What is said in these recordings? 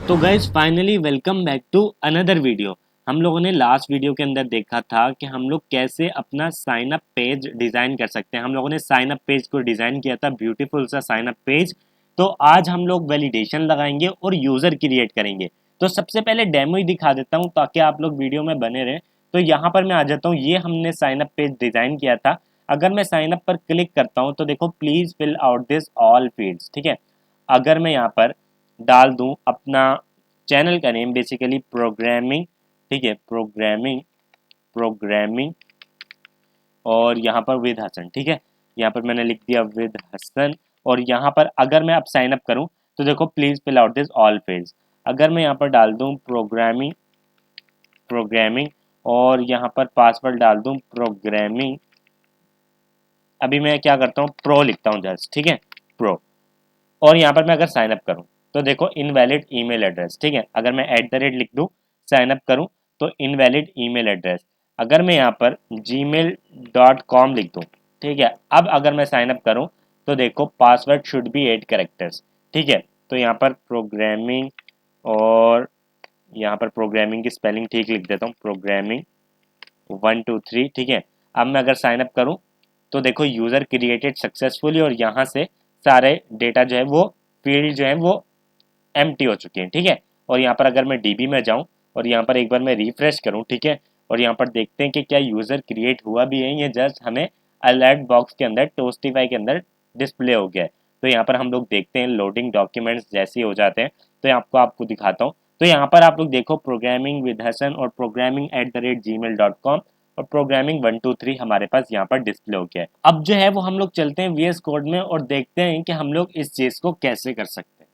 तो guys finally welcome back to another video. हम लोगों ने लास्ट वीडियो के अंदर देखा था कि हम लोग कैसे अपना साइन अप पेज डिज़ाइन कर सकते हैं। हम लोगों ने साइन अप पेज को डिज़ाइन किया था, ब्यूटीफुल सा साइन अप पेज। तो आज हम लोग वैलिडेशन लगाएंगे और यूज़र क्रिएट करेंगे। तो सबसे पहले डेमो ही दिखा देता हूँ ताकि आप लोग वीडियो में बने रहें। तो यहाँ पर मैं आ जाता हूँ, ये हमने साइन अप पेज डिज़ाइन किया था। अगर मैं साइन अप पर क्लिक करता हूँ तो देखो please fill out this all fields, ठीक है। अगर मैं यहाँ पर डाल दूं अपना चैनल का नेम, बेसिकली प्रोग्रामिंग, ठीक है, प्रोग्रामिंग और यहाँ पर विद हसन, ठीक है। यहाँ पर मैंने लिख दिया विद हसन। और यहाँ पर अगर मैं अब साइन अप करूँ तो देखो please fill out this all fields. अगर मैं यहाँ पर डाल दूँ प्रोग्रामिंग और यहाँ पर पासवर्ड डाल दूँ प्रोग्रामिंग। अभी मैं क्या करता हूँ, प्रो लिखता हूँ जस्ट, ठीक है, प्रो। और यहाँ पर मैं अगर साइन अप करूँ तो देखो इनवैलिड ईमेल एड्रेस, ठीक है। अगर मैं @ लिख दूँ, साइन अप करूँ तो इनवैलिड ईमेल एड्रेस। अगर मैं यहाँ पर gmail.com लिख दूँ, ठीक है। अब अगर मैं साइन अप करूँ तो देखो पासवर्ड शुड बी 8 कैरेक्टर्स, ठीक है। तो यहाँ पर प्रोग्रामिंग और यहाँ पर प्रोग्रामिंग की स्पेलिंग ठीक लिख देता हूँ, प्रोग्रामिंग 1 2 3, ठीक है। अब मैं अगर साइन अप करूँ तो देखो यूज़र क्रिएटेड सक्सेसफुली और यहाँ से सारे डेटा जो है वो फील्ड जो है वो एम्प्टी हो चुके हैं, ठीक है। और यहाँ पर अगर मैं डीबी में जाऊँ और यहाँ पर एक बार मैं रिफ्रेश करूँ, ठीक है, और यहाँ पर देखते हैं कि क्या यूज़र क्रिएट हुआ भी है, ये जस्ट हमें अलर्ट बॉक्स के अंदर टोस्टिफाई के अंदर डिस्प्ले हो गया है। तो यहाँ पर हम लोग देखते हैं लोडिंग डॉक्यूमेंट्स जैसे ही हो जाते हैं। तो आपको दिखाता हूँ। तो यहाँ पर आप लोग देखो प्रोग्रामिंग विद हसन और programming@gmail.com और प्रोग्रामिंग 1 2 3 हमारे पास यहाँ पर डिस्प्ले हो गया है। अब जो है वो हम लोग चलते हैं VS कोड में और देखते हैं कि हम लोग इस चीज़ को कैसे कर सकते हैं।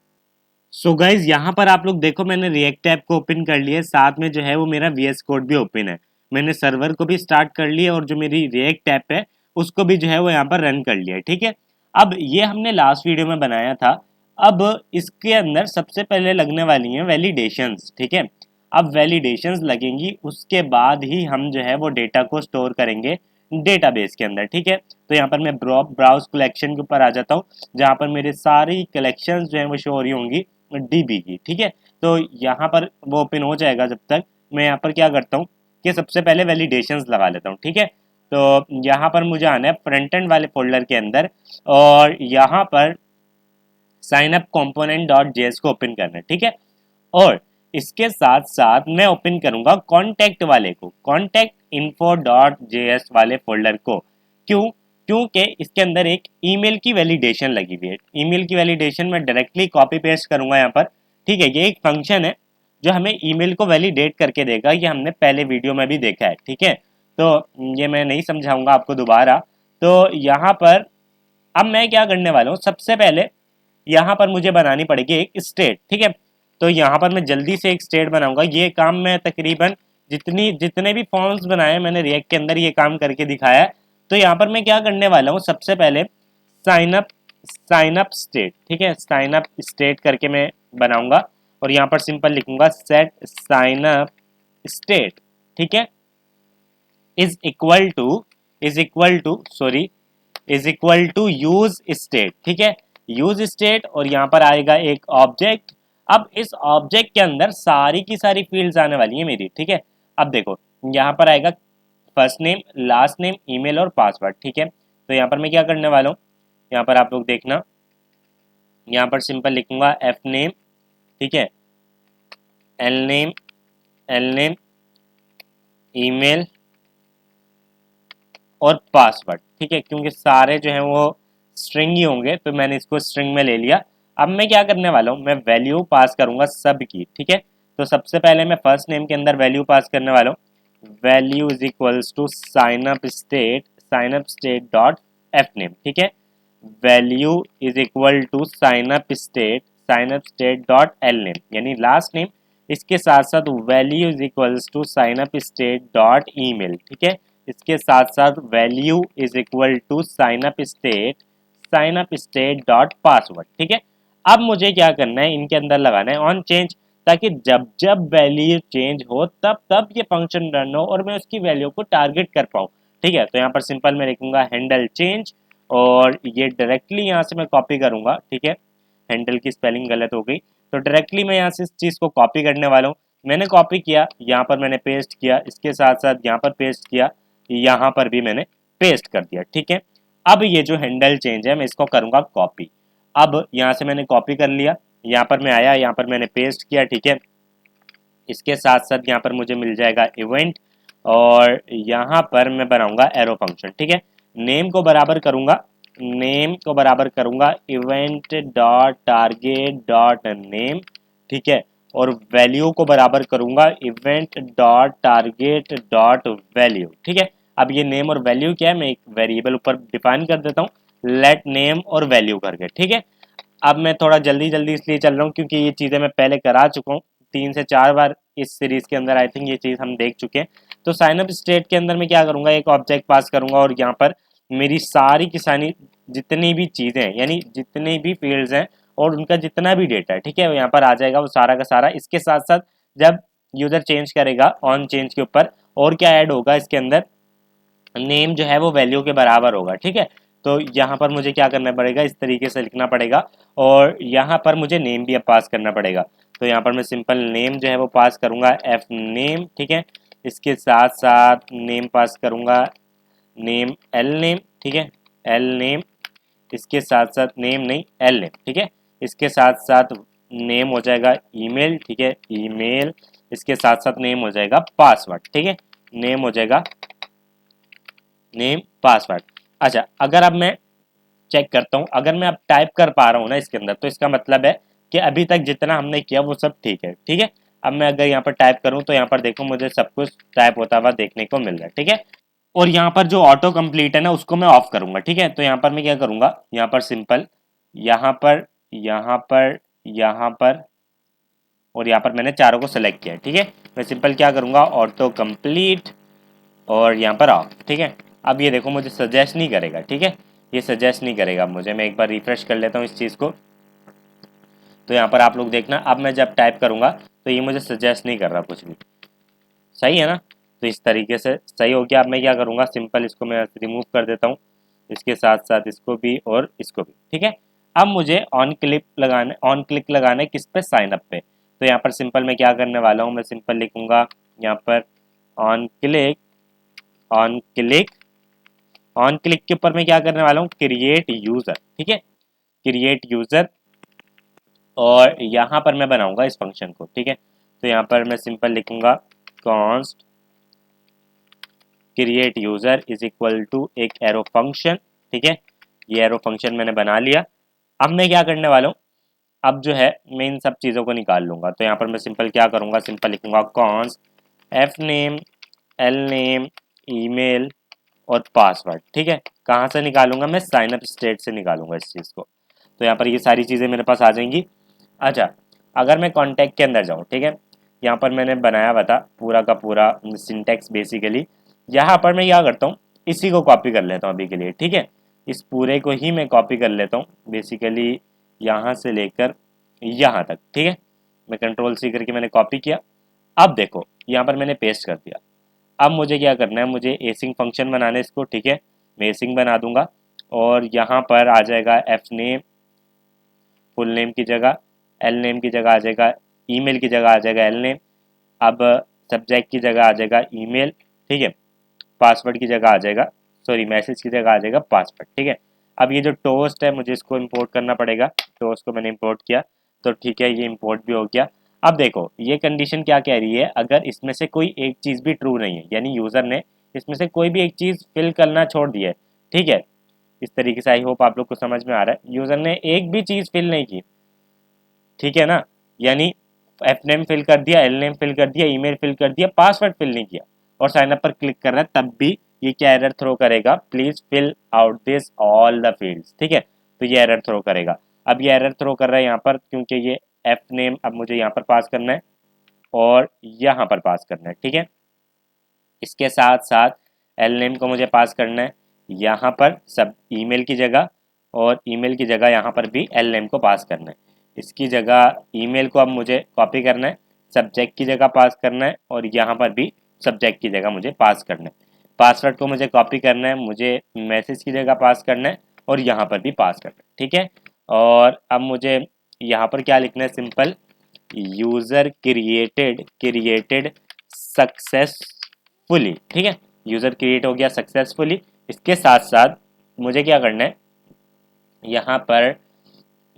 सो गाइज यहाँ पर आप लोग देखो मैंने रिएक्ट ऐप को ओपन कर लिया है, साथ में जो है वो मेरा VS कोड भी ओपन है। मैंने सर्वर को भी स्टार्ट कर लिया और जो मेरी रिएक्ट ऐप है उसको भी जो है वो यहाँ पर रन कर लिया है, ठीक है। अब ये हमने लास्ट वीडियो में बनाया था। अब इसके अंदर सबसे पहले लगने वाली हैं वैलिडेशंस, ठीक है। अब वैलिडेशंस लगेंगी, उसके बाद ही हम जो है वो डेटा को स्टोर करेंगे डेटाबेस के अंदर, ठीक है। तो यहाँ पर मैं ब्राउज कलेक्शन के ऊपर आ जाता हूँ, जहाँ पर मेरे सारी कलेक्शंस जो है वो शो हो रही होंगी डीबी की, ठीक है। तो यहाँ पर वो ओपन हो जाएगा। जब तक मैं यहाँ पर क्या करता हूँ कि सबसे पहले वैलिडेशंस लगा लेता हूँ, ठीक है। तो यहाँ पर मुझे आना है फ्रंट एंड वाले फोल्डर के अंदर और यहाँ पर sign up component dot JS को ओपन करना है, ठीक है। और इसके साथ साथ मैं ओपन करूंगा कॉन्टैक्ट वाले को, कॉन्टैक्ट इन्फो डॉट जेएस वाले फोल्डर को। क्यों? क्योंकि इसके अंदर एक ईमेल की वैलिडेशन लगी हुई है। ईमेल की वैलिडेशन मैं डायरेक्टली कॉपी पेस्ट करूंगा यहाँ पर, ठीक है। ये एक फंक्शन है जो हमें ईमेल को वैलिडेट करके देगा। ये हमने पहले वीडियो में भी देखा है, ठीक है। तो ये मैं नहीं समझाऊंगा आपको दोबारा। तो यहाँ पर अब मैं क्या करने वाला हूँ, सबसे पहले यहाँ पर मुझे बनानी पड़ेगी एक स्टेट, ठीक है। तो यहाँ पर मैं जल्दी से एक स्टेट बनाऊंगा। ये काम मैं तकरीबन जितने भी फॉर्म्स बनाए मैंने रिएक्ट के अंदर ये काम करके दिखाया है। तो यहाँ पर मैं क्या करने वाला हूँ, सबसे पहले साइन अप स्टेट, ठीक है, साइन अप स्टेट करके मैं बनाऊंगा और यहाँ पर सिंपल लिखूंगा सेट साइन अप स्टेट, ठीक है, is equal to sorry is equal to use state, ठीक है, यूज स्टेट। और यहाँ पर आएगा एक ऑब्जेक्ट। अब इस ऑब्जेक्ट के अंदर सारी की सारी फील्ड्स आने वाली है मेरी, ठीक है। अब देखो यहाँ पर आएगा first name, last name, email और पासवर्ड, ठीक है। तो यहाँ पर मैं क्या करने वाला हूँ, यहाँ पर आप लोग देखना, यहाँ पर सिंपल लिखूंगा एफ नेम, ठीक है, एल नेम, ईमेल और पासवर्ड, ठीक है, क्योंकि सारे जो हैं वो स्ट्रिंग ही होंगे तो मैंने इसको स्ट्रिंग में ले लिया। अब मैं क्या करने वाला हूँ, मैं वैल्यू पास करूंगा सब की, ठीक है। तो सबसे पहले मैं फर्स्ट नेम के अंदर वैल्यू पास करने वाला हूँ, value is equals to sign up state dot F name, ठीक है। Value is equal to sign up state dot L name यानी लास्ट नेम। इसके साथ साथ value is equals to sign up state dot email, ठीक है। इसके साथ साथ value is equal to sign up state dot password, ठीक है। अब मुझे क्या करना है, इनके अंदर लगाना है ऑन चेंज, ताकि जब जब वैल्यू चेंज हो तब तब ये फंक्शन रन हो और मैं उसकी वैल्यू को टारगेट कर पाऊँ, ठीक है। तो यहाँ पर सिंपल मैं लिखूंगा हैंडल चेंज और ये डायरेक्टली यहाँ से मैं कॉपी करूंगा, ठीक है। हैंडल की स्पेलिंग गलत हो गई। तो डायरेक्टली मैं यहाँ से इस चीज़ को कॉपी करने वाला हूँ। मैंने कॉपी किया, यहाँ पर मैंने पेस्ट किया, इसके साथ साथ यहाँ पर पेस्ट किया, यहाँ पर भी मैंने पेस्ट कर दिया। ठीक है, अब ये जो हैंडल चेंज है मैं इसको करूँगा कॉपी। अब यहाँ से मैंने कॉपी कर लिया, यहाँ पर मैं आया, यहाँ पर मैंने पेस्ट किया। ठीक है, इसके साथ साथ यहाँ पर मुझे मिल जाएगा इवेंट, और यहाँ पर मैं बनाऊंगा एरो फंक्शन। ठीक है, नेम को बराबर करूंगा, नेम को बराबर करूंगा event dot target dot name. ठीक है, और वैल्यू को बराबर करूंगा event dot target dot value. ठीक है, अब ये नेम और वैल्यू क्या है, मैं एक वेरिएबल ऊपर डिफाइन कर देता हूँ, लेट नेम और वैल्यू करके। ठीक है, अब मैं थोड़ा जल्दी जल्दी इसलिए चल रहा हूँ क्योंकि ये चीज़ें मैं पहले करा चुका हूँ, 3 से 4 बार इस सीरीज के अंदर आई थिंक ये चीज़ हम देख चुके हैं। तो साइन अप स्टेट के अंदर मैं क्या करूँगा, एक ऑब्जेक्ट पास करूँगा और यहाँ पर मेरी सारी की सारी जितनी भी चीज़ें हैं, यानी जितनी भी फील्ड्स हैं और उनका जितना भी डेटा है, ठीक है, वो यहाँ पर आ जाएगा, वो सारा का सारा। इसके साथ साथ जब यूज़र चेंज करेगा ऑन चेंज के ऊपर और क्या ऐड होगा इसके अंदर, नेम जो है वो वैल्यू के बराबर होगा। ठीक है, तो यहाँ पर मुझे क्या करना पड़ेगा, इस तरीके से लिखना पड़ेगा, और यहाँ पर मुझे नेम भी अब पास करना पड़ेगा। तो यहाँ पर मैं सिंपल नेम जो है वो पास करूँगा, एफ नेम। ठीक है, इसके साथ साथ नेम पास करूँगा, नेम एल नेम। ठीक है, एल नेम, इसके साथ साथ नेम नहीं एल नेम। ठीक है, इसके साथ साथ नेम हो जाएगा ईमेल। ठीक है, ईमेल, इसके साथ साथ नेम हो जाएगा पासवर्ड। ठीक है, नेम हो जाएगा नेम पासवर्ड। अच्छा, अगर अब मैं चेक करता हूँ, अगर मैं अब टाइप कर पा रहा हूँ ना इसके अंदर, तो इसका मतलब है कि अभी तक जितना हमने किया वो सब ठीक है। ठीक है, अब मैं अगर यहाँ पर टाइप करूँ तो यहाँ पर देखो मुझे सब कुछ टाइप होता हुआ देखने को मिल रहा है। ठीक है, और यहाँ पर जो ऑटो कंप्लीट है ना उसको मैं ऑफ करूंगा। ठीक है, तो यहाँ पर मैं क्या करूंगा, यहाँ पर सिंपल, यहाँ पर, यहाँ पर, यहाँ पर, और यहाँ पर मैंने चारों को सेलेक्ट किया है। ठीक है, मैं सिंपल क्या करूंगा, ऑटो कंप्लीट और यहाँ पर ऑफ। ठीक है, अब ये देखो मुझे सजेस्ट नहीं करेगा। ठीक है, ये सजेस्ट नहीं करेगा मुझे, मैं एक बार रिफ्रेश कर लेता हूँ इस चीज़ को। तो यहाँ पर आप लोग देखना, अब मैं जब टाइप करूँगा तो ये मुझे सजेस्ट नहीं कर रहा कुछ भी। सही है ना, तो इस तरीके से सही हो गया। अब मैं क्या करूँगा, सिंपल इसको मैं रिमूव कर देता हूँ, इसके साथ साथ इसको भी और इसको भी। ठीक है, अब मुझे ऑन क्लिक लगाना है किस पे, साइन अप पे। तो यहाँ पर सिंपल मैं क्या करने वाला हूँ, मैं सिंपल लिखूँगा यहाँ पर on click, on click, on click के ऊपर मैं क्या करने वाला हूँ, क्रिएट यूज़र। ठीक है, क्रिएट यूज़र, और यहाँ पर मैं बनाऊँगा इस फंक्शन को। ठीक है, तो यहाँ पर मैं सिंपल लिखूँगा const create user is equal to एक एरो फंक्शन। ठीक है, ये एरो फंक्शन मैंने बना लिया। अब मैं क्या करने वाला हूँ, अब जो है मैं इन सब चीज़ों को निकाल लूँगा। तो यहाँ पर मैं सिंपल क्या करूँगा, सिंपल लिखूँगा const F name, L name, email और पासवर्ड। ठीक है, कहाँ से निकालूंगा, मैं साइन अप स्टेट से निकालूंगा इस चीज़ को। तो यहाँ पर ये सारी चीज़ें मेरे पास आ जाएंगी। अच्छा, अगर मैं कॉन्टैक्ट के अंदर जाऊँ, ठीक है, यहाँ पर मैंने बनाया हुआ था पूरा का पूरा सिंटेक्स बेसिकली। यहाँ पर मैं क्या करता हूँ, इसी को कॉपी कर लेता हूँ अभी के लिए। ठीक है, इस पूरे को ही मैं कॉपी कर लेता हूँ बेसिकली, यहाँ से लेकर यहाँ तक। ठीक है, मैं कंट्रोल सी करके मैंने कॉपी किया। अब देखो यहाँ पर मैंने पेस्ट कर दिया। अब मुझे क्या करना है, मुझे एसिंग फंक्शन बनाना है इसको। ठीक है, मैं एसिंग बना दूंगा, और यहाँ पर आ जाएगा एफ नेम, फुल नेम की जगह एल नेम की जगह आ जाएगा, ईमेल की जगह आ जाएगा एल नेम, अब सब्जेक्ट की जगह आ जाएगा ईमेल। ठीक है, पासवर्ड की जगह आ जाएगा, सॉरी मैसेज की जगह आ जाएगा पासवर्ड। ठीक है, अब ये जो टोस्ट है मुझे इसको इंपोर्ट करना पड़ेगा, टोस्ट को मैंने इंपोर्ट किया, तो ठीक है ये इंपोर्ट भी हो गया। अब देखो ये कंडीशन क्या कह रही है, अगर इसमें से कोई एक चीज़ भी ट्रू नहीं है, यानी यूज़र ने इसमें से कोई भी एक चीज़ फिल करना छोड़ दिया है। ठीक है, इस तरीके से आई होप आप लोग को समझ में आ रहा है, यूज़र ने एक भी चीज़ फिल नहीं की। ठीक है ना, यानी एफ नेम फिल कर दिया, एल नेम फिल कर दिया, ईमेल फिल कर दिया, पासवर्ड फिल नहीं किया, और साइन अप पर क्लिक कर रहा है, तब भी ये क्या एरर थ्रो करेगा, please fill out this all the fields. ठीक है, तो ये एरर थ्रो करेगा। अब ये एरर थ्रो कर रहा है यहाँ पर क्योंकि ये एफ नेम अब मुझे यहाँ पर पास करना है और यहाँ पर पास करना है। ठीक है, इसके साथ साथ एल नेम को मुझे पास करना है यहाँ पर सब ईमेल की जगह, और ईमेल की जगह यहाँ पर भी एल नेम को पास करना है। इसकी जगह ईमेल को अब मुझे कॉपी करना है, सब्जेक्ट की जगह पास करना है, और यहाँ पर भी सब्जेक्ट की जगह मुझे पास करना है। पासवर्ड को मुझे कॉपी करना है, मुझे मैसेज की जगह पास करना है, और यहाँ पर भी पास करना है। ठीक है, और अब मुझे यहाँ पर क्या लिखना है, सिंपल यूजर क्रिएटेड सक्सेसफुली, ठीक है, यूजर क्रिएट हो गया सक्सेसफुली। इसके साथ साथ मुझे क्या करना है, यहाँ पर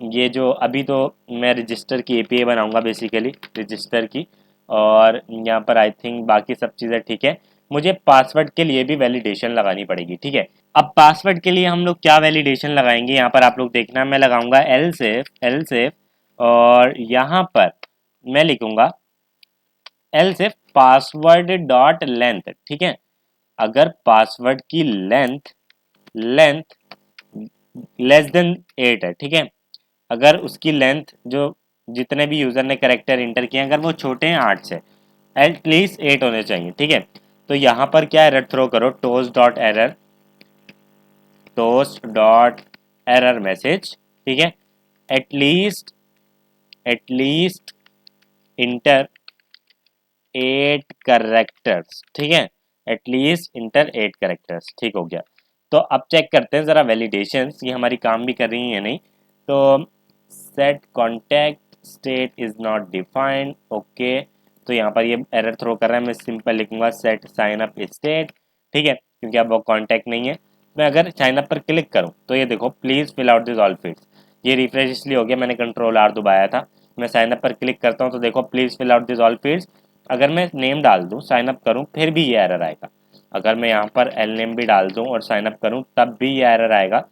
ये जो अभी तो मैं रजिस्टर की एपीआई बनाऊंगा बेसिकली रजिस्टर की, और यहाँ पर आई थिंक बाकी सब चीज़ें ठीक है। मुझे पासवर्ड के लिए भी वैलिडेशन लगानी पड़ेगी, ठीक है। अब पासवर्ड के लिए हम लोग क्या वैलिडेशन लगाएंगे, यहाँ पर आप लोग देखना, मैं लगाऊंगा एल सेफ और यहाँ पर मैं लिखूंगा L safe password dot length, ठीक है। अगर पासवर्ड की लेंथ लेस देन 8 है, ठीक है, अगर उसकी लेंथ जो जितने भी यूजर ने करेक्टर इंटर किए अगर वो छोटे हैं 8 से, एटलीस्ट 8 होने चाहिए, ठीक है। तो यहाँ पर क्या एरर थ्रो करो, टोस्ट डॉट एरर मैसेज, ठीक है, एटलीस्ट इंटर 8 करेक्टर्स, ठीक है, एटलीस्ट इंटर 8 करेक्टर्स, ठीक हो गया। तो अब चेक करते हैं ज़रा वैलिडेशंस ये हमारी काम भी कर रही है नहीं। तो set contact state is not defined, okay. तो यहाँ पर ये एरर थ्रो कर रहा है, मैं सिंपल लिखूंगा सेट साइन अप स्टेट, ठीक है, क्योंकि अब वो कॉन्टैक्ट नहीं है। मैं अगर साइन अप पर क्लिक करूँ तो ये देखो please fill out this all fields, ये रिफ्रेश इसलिए हो गया, मैंने कंट्रोल आर दबाया था। मैं साइन अप पर क्लिक करता हूँ तो देखो please fill out this all fields, अगर मैं नेम डाल दूँ साइन अप करूँ फिर भी ये एरर आएगा। अगर मैं यहाँ पर एल नेम भी डाल दूँ और साइन अप करूँ तब भी ये एरर आएगा,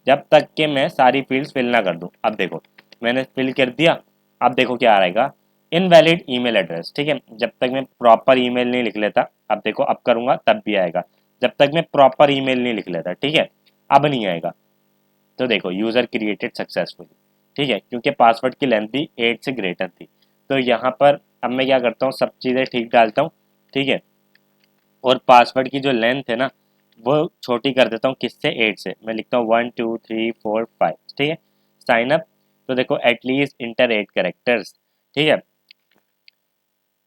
जब तक कि मैं सारी फील्ड्स फिल ना कर दूँ। अब देखो मैंने फिल कर दिया, अब देखो क्या आएगा, इनवैलिड ईमेल एड्रेस, ठीक है, जब तक मैं प्रॉपर ईमेल नहीं लिख लेता। अब देखो अब करूँगा तब भी आएगा, जब तक मैं प्रॉपर ईमेल नहीं लिख लेता, ठीक है, अब नहीं आएगा। तो देखो यूज़र क्रिएटेड सक्सेसफुली, ठीक है, क्योंकि पासवर्ड की लेंथ भी 8 से ग्रेटर थी। तो यहाँ पर अब मैं क्या करता हूँ, सब चीज़ें ठीक डालता हूँ, ठीक है, और पासवर्ड की जो लेंथ है ना वो छोटी कर देता हूँ, किससे, 8 से। मैं लिखता हूँ 1 2 3 4 5, ठीक है, साइन अप। तो देखो एटलीस्ट इंटर 8 करेक्टर्स, ठीक है,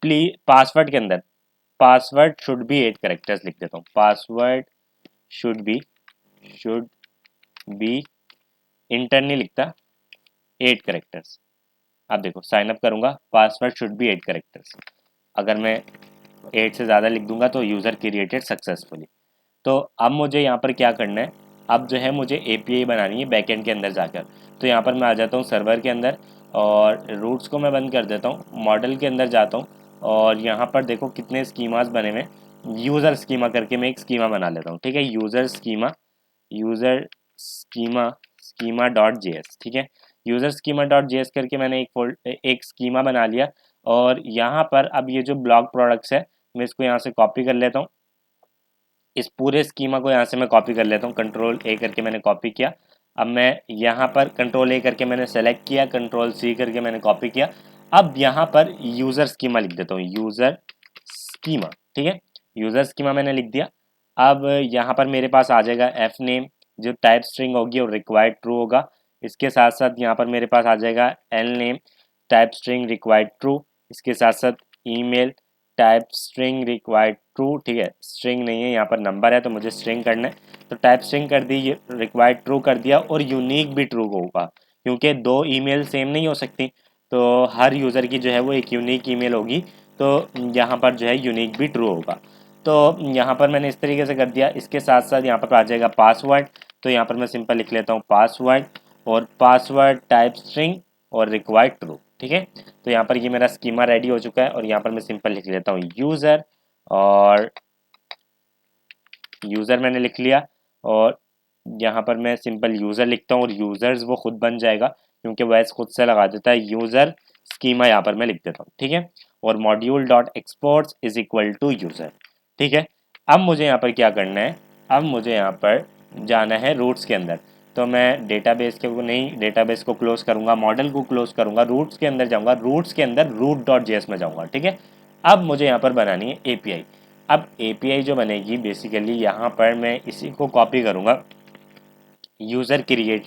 प्लीज पासवर्ड के अंदर पासवर्ड शुड बी 8 करेक्टर्स लिख देता हूँ, पासवर्ड शुड बी इंटर नहीं लिखता, 8 करेक्टर्स। अब देखो साइन अप करूंगा, पासवर्ड शुड बी 8 करेक्टर्स, अगर मैं 8 से ज़्यादा लिख दूंगा तो यूज़र क्रिएटेड सक्सेसफुली। तो अब मुझे यहाँ पर क्या करना है, अब जो है मुझे एपीआई बनानी है बैकएंड के अंदर जाकर। तो यहाँ पर मैं आ जाता हूँ सर्वर के अंदर और रूट्स को मैं बंद कर देता हूँ, मॉडल के अंदर जाता हूँ और यहाँ पर देखो कितने स्कीमास बने हुए, यूज़र स्कीमा करके मैं एक स्कीमा बना लेता हूँ, ठीक है, यूज़र स्कीमा डॉट जेएस, ठीक है, यूज़र स्कीमा डॉट जेएस करके मैंने एक स्कीमा बना लिया। और यहाँ पर अब ये जो ब्लॉक प्रोडक्ट्स है मैं इसको यहाँ से कॉपी कर लेता हूँ, इस पूरे स्कीमा को यहाँ से मैं कॉपी कर लेता हूँ, कंट्रोल ए करके मैंने कॉपी किया। अब मैं यहाँ पर कंट्रोल ए करके मैंने सेलेक्ट किया, कंट्रोल सी करके मैंने कॉपी किया। अब यहाँ पर यूज़र स्कीमा लिख देता हूँ, यूज़र स्कीमा, ठीक है, यूज़र स्कीमा मैंने लिख दिया। अब यहाँ पर मेरे पास आ जाएगा एफ नेम, जो टाइप स्ट्रिंग होगी और रिक्वायर्ड ट्रू होगा। इसके साथ साथ यहाँ पर मेरे पास आ जाएगा L name, type string required true. इसके साथ साथ email, type string required true, ठीक है, स्ट्रिंग नहीं है यहाँ पर नंबर है तो मुझे स्ट्रिंग करना है, तो टाइप स्ट्रिंग कर दी, रिक्वायर्ड ट्रू कर दिया, और यूनिक भी ट्रू होगा क्योंकि दो ईमेल सेम नहीं हो सकती, तो हर यूज़र की जो है वो एक यूनिक ईमेल होगी, तो यहाँ पर जो है यूनिक भी ट्रू होगा। तो यहाँ पर मैंने इस तरीके से कर दिया। इसके साथ साथ यहाँ पर आ जाएगा पासवर्ड, तो यहाँ पर मैं सिंपल लिख लेता हूँ पासवर्ड, और पासवर्ड टाइप स्ट्रिंग और रिक्वायर्ड ट्रू, ठीक है। तो यहाँ पर ये मेरा स्कीमा रेडी हो चुका है और यहाँ पर मैं सिंपल लिख लेता हूँ यूज़र, और यूज़र मैंने लिख लिया, और यहाँ पर मैं सिंपल यूज़र लिखता हूँ और यूज़र्स वो खुद बन जाएगा क्योंकि वैस खुद से लगा देता है, यूज़र स्कीमा यहाँ पर मैं लिख देता हूँ, ठीक है, और module dot exports is equal to user, ठीक है। अब मुझे यहाँ पर क्या करना है, अब मुझे यहाँ पर जाना है रूट्स के अंदर। तो मैं डेटाबेस के को नहीं, डेटाबेस को क्लोज करूँगा, मॉडल को क्लोज करूँगा, रूट्स के अंदर जाऊँगा, रूट्स के अंदर रूट डॉट जेएस में जाऊँगा, ठीक है। अब मुझे यहाँ पर बनानी है एपीआई। अब एपीआई जो बनेगी बेसिकली यहाँ पर मैं इसी को कॉपी करूँगा, यूज़र क्रिएट,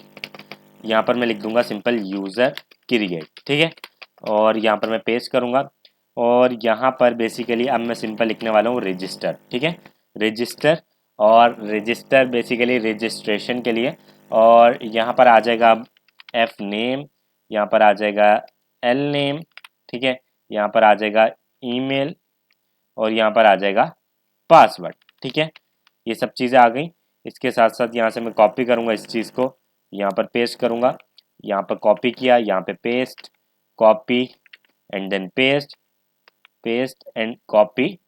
यहाँ पर मैं लिख दूंगा सिंपल यूज़र क्रिएट, ठीक है, और यहाँ पर मैं पेस्ट करूँगा, और यहाँ पर बेसिकली अब मैं सिंपल लिखने वाला हूँ रजिस्टर, ठीक है, रजिस्टर, और रजिस्टर बेसिकली रजिस्ट्रेशन के लिए, और यहाँ पर आ जाएगा अब एफ नेम, यहाँ पर आ जाएगा एल नेम, ठीक है, यहाँ पर आ जाएगा ईमेल और यहाँ पर आ जाएगा पासवर्ड। ठीक है, ये सब चीज़ें आ गई। इसके साथ साथ यहाँ से मैं कॉपी करूँगा इस चीज़ को, यहाँ पर पेस्ट करूँगा, यहाँ पर कॉपी किया, यहाँ पे paste, copy and then paste, paste and copy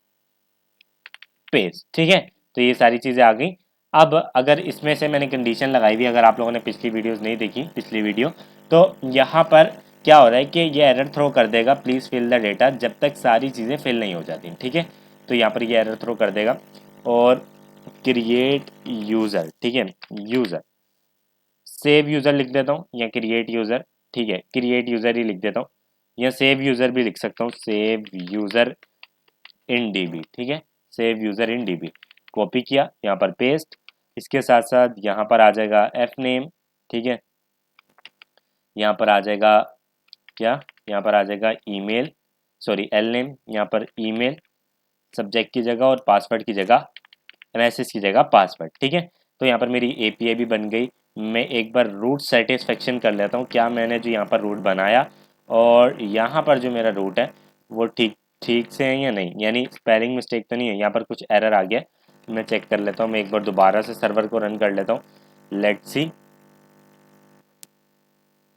paste. ठीक है, तो ये सारी चीज़ें आ गई। अब अगर इसमें से मैंने कंडीशन लगाई हुई, अगर आप लोगों ने पिछली वीडियोस नहीं देखी, पिछली वीडियो, तो यहाँ पर क्या हो रहा है कि ये एरर थ्रो कर देगा प्लीज़ फिल द डेटा, जब तक सारी चीज़ें फिल नहीं हो जाती। ठीक है, तो यहाँ पर ये एरर थ्रो कर देगा। और क्रिएट यूज़र, ठीक है, यूज़र, सेव यूज़र लिख देता हूँ या क्रिएट यूज़र। ठीक है, क्रिएट यूज़र ही लिख देता हूँ, या सेव यूज़र भी लिख सकता हूँ, सेव यूज़र इन डीबी। ठीक है, सेव यूज़र इन डीबी, कॉपी किया, यहाँ पर पेस्ट। इसके साथ साथ यहाँ पर आ जाएगा एफ नेम। ठीक है, यहाँ पर आ जाएगा क्या, यहाँ पर आ जाएगा ईमेल, सॉरी एल नेम, यहाँ पर ईमेल सब्जेक्ट की जगह और पासवर्ड की जगह, मैसेज की जगह पासवर्ड। ठीक है, तो यहाँ पर मेरी एपीआई भी बन गई। मैं एक बार रूट सेटिस्फेक्शन कर लेता हूँ, क्या मैंने जो यहाँ पर रूट बनाया और यहाँ पर जो मेरा रूट है वो ठीक ठीक से है या नहीं, यानी स्पेलिंग मिस्टेक तो नहीं है। यहाँ पर कुछ एरर आ गया, मैं चेक कर लेता हूँ। मैं एक बार दोबारा से सर्वर को रन कर लेता हूँ, लेट्स सी।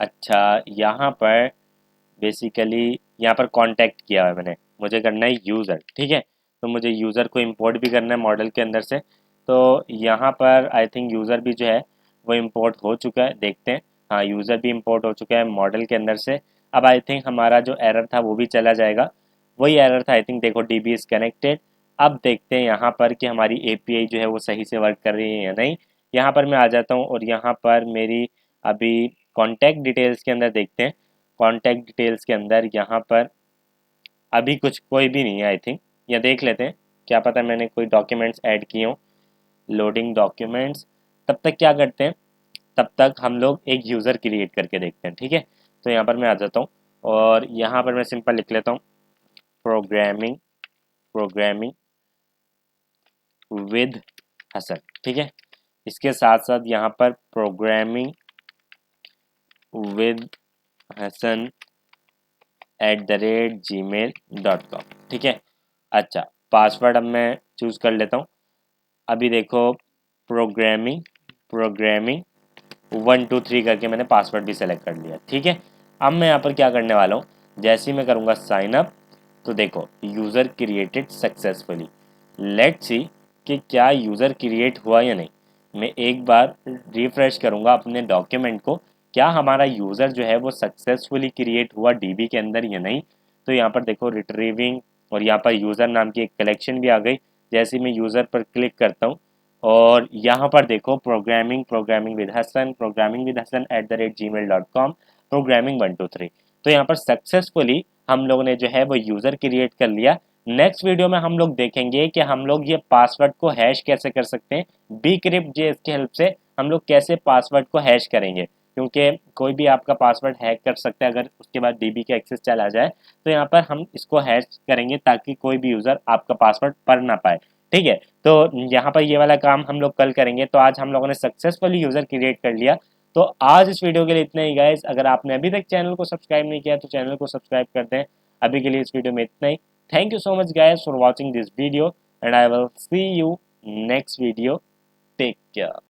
अच्छा, यहाँ पर बेसिकली यहाँ पर कांटेक्ट किया है मैंने, मुझे करना है यूज़र। ठीक है, तो मुझे यूज़र को इंपोर्ट भी करना है मॉडल के अंदर से। तो यहाँ पर आई थिंक यूज़र भी जो है वो इंपोर्ट हो चुका है, देखते हैं। हाँ, यूज़र भी इंपोर्ट हो चुका है मॉडल के अंदर से। अब आई थिंक हमारा जो एरर था वो भी चला जाएगा, वही एरर था आई थिंक। देखो डीबी इज़ कनेक्टेड। अब देखते हैं यहाँ पर कि हमारी एपीआई जो है वो सही से वर्क कर रही है या नहीं। यहाँ पर मैं आ जाता हूँ और यहाँ पर मेरी अभी कॉन्टैक्ट डिटेल्स के अंदर देखते हैं। कॉन्टैक्ट डिटेल्स के अंदर यहाँ पर अभी कुछ कोई भी नहीं है आई थिंक, या देख लेते हैं, क्या पता मैंने कोई डॉक्यूमेंट्स ऐड किए हों। Loading documents. तब तक क्या करते हैं, तब तक हम लोग एक यूज़र क्रिएट करके देखते हैं। ठीक है, तो यहाँ पर मैं आ जाता हूँ और यहाँ पर मैं सिंपल लिख लेता हूँ प्रोग्रामिंग, प्रोग्रामिंग विद हसन। ठीक है, इसके साथ साथ यहाँ पर प्रोग्रामिंग विद हसन @gmail.com। ठीक है, अच्छा, पासवर्ड अब मैं चूज़ कर लेता हूँ। अभी देखो प्रोग्रामिंग, प्रोग्रामिंग 123 करके मैंने पासवर्ड भी सेलेक्ट कर लिया। ठीक है, अब मैं यहाँ पर क्या करने वाला हूँ, जैसे ही मैं करूँगा साइन अप, तो देखो user created successfully. Let's see कि क्या यूज़र क्रिएट हुआ या नहीं। मैं एक बार रिफ्रेश करूँगा अपने डॉक्यूमेंट को, क्या हमारा यूज़र जो है वो सक्सेसफुली क्रिएट हुआ डीबी के अंदर या नहीं। तो यहाँ पर देखो रिट्रीविंग, और यहाँ पर यूज़र नाम की एक कलेक्शन भी आ गई। जैसे ही मैं यूज़र पर क्लिक करता हूँ और यहाँ पर देखो programming, programming with Hasan, programming with Hasan @gmail.com, programming 123। तो यहाँ पर सक्सेसफुली हम लोगों ने जो है वो यूज़र क्रिएट कर लिया। नेक्स्ट वीडियो में हम लोग देखेंगे कि हम लोग ये पासवर्ड को हैश कैसे कर सकते हैं। bcrypt JS की हेल्प से हम लोग कैसे पासवर्ड को हैश करेंगे, क्योंकि कोई भी आपका पासवर्ड हैक कर सकता है अगर उसके बाद डीबी का एक्सेस चला जाए। तो यहाँ पर हम इसको हैश करेंगे ताकि कोई भी यूज़र आपका पासवर्ड पढ़ ना पाए। ठीक है, तो यहाँ पर ये वाला काम हम लोग कल करेंगे। तो आज हम लोगों ने सक्सेसफुली यूज़र क्रिएट कर लिया। तो आज इस वीडियो के लिए इतना ही गाइस। अगर आपने अभी तक चैनल को सब्सक्राइब नहीं किया तो चैनल को सब्सक्राइब कर दें। अभी के लिए इस वीडियो में इतना ही। Thank you so much guys for watching this video and I will see you next video. Take care.